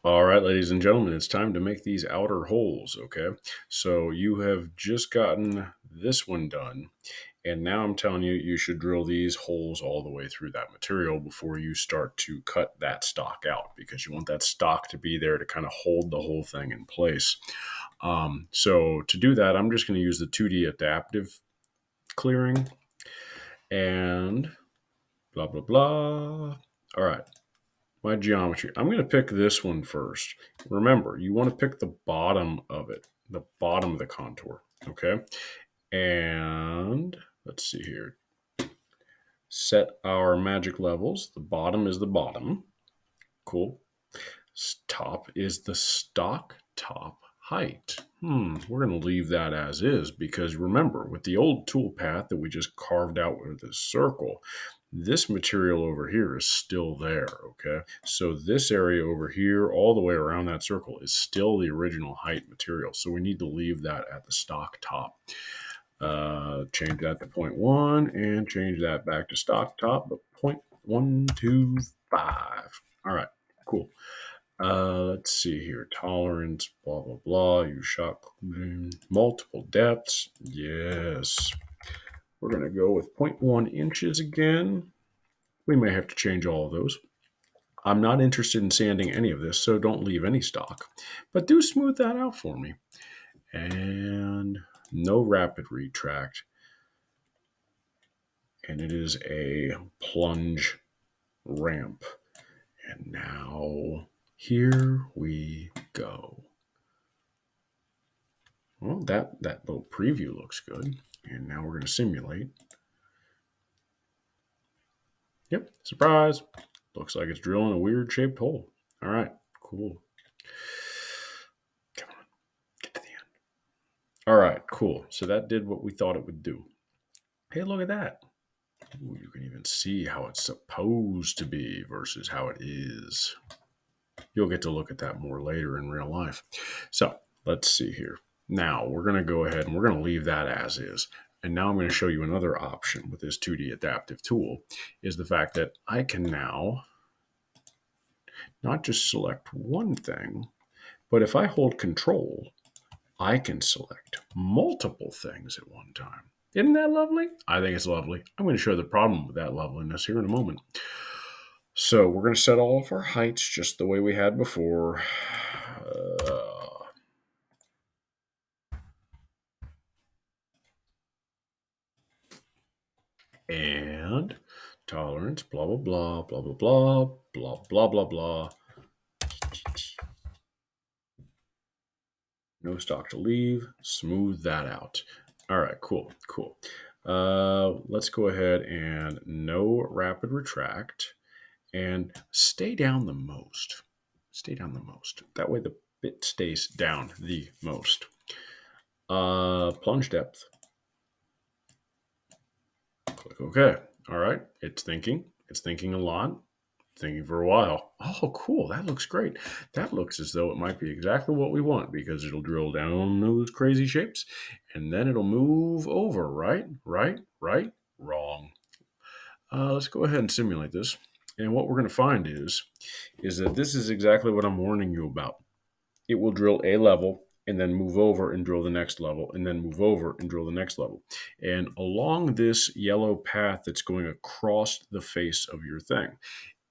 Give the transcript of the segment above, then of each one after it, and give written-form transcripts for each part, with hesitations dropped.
All right, ladies and gentlemen, it's time to make these outer holes, okay? So you have just gotten this one done, and now I'm telling you, you should drill these holes all the way through that material before you start to cut that stock out, because you want that stock to be there to kind of hold the whole thing in place. So to do that, I'm just going to use the 2D adaptive clearing and blah, blah, blah. All right. My geometry. I'm going to pick this one first. Remember, you want to pick the bottom of it, the bottom of the contour. Okay. And let's see here. Set our magic levels. The bottom is the bottom. Cool. Top is the stock top height. We're going to leave that as is because remember, with the old tool path that we just carved out with this circle, this material over here is still there, okay? So this area over here, all the way around that circle, is still the original height material. So we need to leave that at the stock top. Change that to 0.1 and change that back to stock top, but 0.125. All right, cool. Let's see here. Tolerance, blah, blah, blah. Use shot multiple depths. Yes. We're going to go with 0.1 inches again. We may have to change all of those. I'm not interested in sanding any of this, so don't leave any stock. But do smooth that out for me. And no rapid retract. And it is a plunge ramp. And now here we go. Well, that little preview looks good. And now we're going to simulate. Yep, surprise. Looks like it's drilling a weird shaped hole. All right, cool. Come on, get to the end. All right, cool. So that did what we thought it would do. Hey, look at that. Ooh, you can even see how it's supposed to be versus how it is. You'll get to look at that more later in real life. So let's see here. Now we're going to go ahead and we're going to leave that as is. And now I'm going to show you another option with this 2D adaptive tool is the fact that I can now not just select one thing, but if I hold control, I can select multiple things at one time. Isn't that lovely? I think it's lovely. I'm going to show the problem with that loveliness here in a moment. So we're going to set all of our heights just the way we had before. And tolerance, blah, blah, blah, blah, blah, blah, blah, blah, blah, blah. No stock to leave. Smooth that out. All right, cool. Let's go ahead and no rapid retract and stay down the most. Stay down the most. That way the bit stays down the most. Plunge depth. Click OK. All right, it's thinking. It's thinking a lot. Thinking for a while. Oh, cool. That looks great. That looks as though it might be exactly what we want because it'll drill down those crazy shapes and then it'll move over, right? Wrong. Let's go ahead and simulate this. And what we're going to find is that this is exactly what I'm warning you about. It will drill a level and then move over and drill the next level and then move over and drill the next level. And along this yellow path that's going across the face of your thing,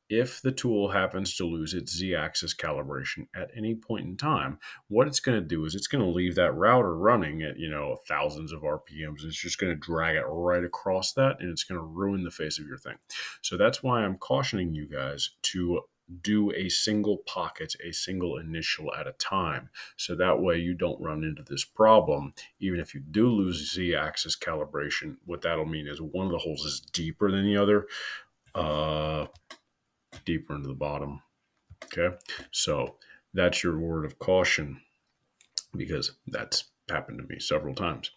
if the tool happens to lose its z-axis calibration at any point in time, what it's going to do is it's going to leave that router running at, thousands of RPMs. It's just going to drag it right across that, and it's going to ruin the face of your thing. So that's why I'm cautioning you guys to do a single pocket, a single initial at a time. So that way you don't run into this problem. Even if you do lose z-axis calibration, what that'll mean is one of the holes is deeper than the other. Deeper into the bottom. Okay, so that's your word of caution because that's happened to me several times.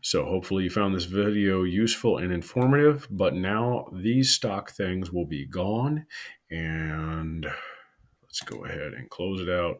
So hopefully you found this video useful and informative, but now these stock things will be gone, and let's go ahead and close it out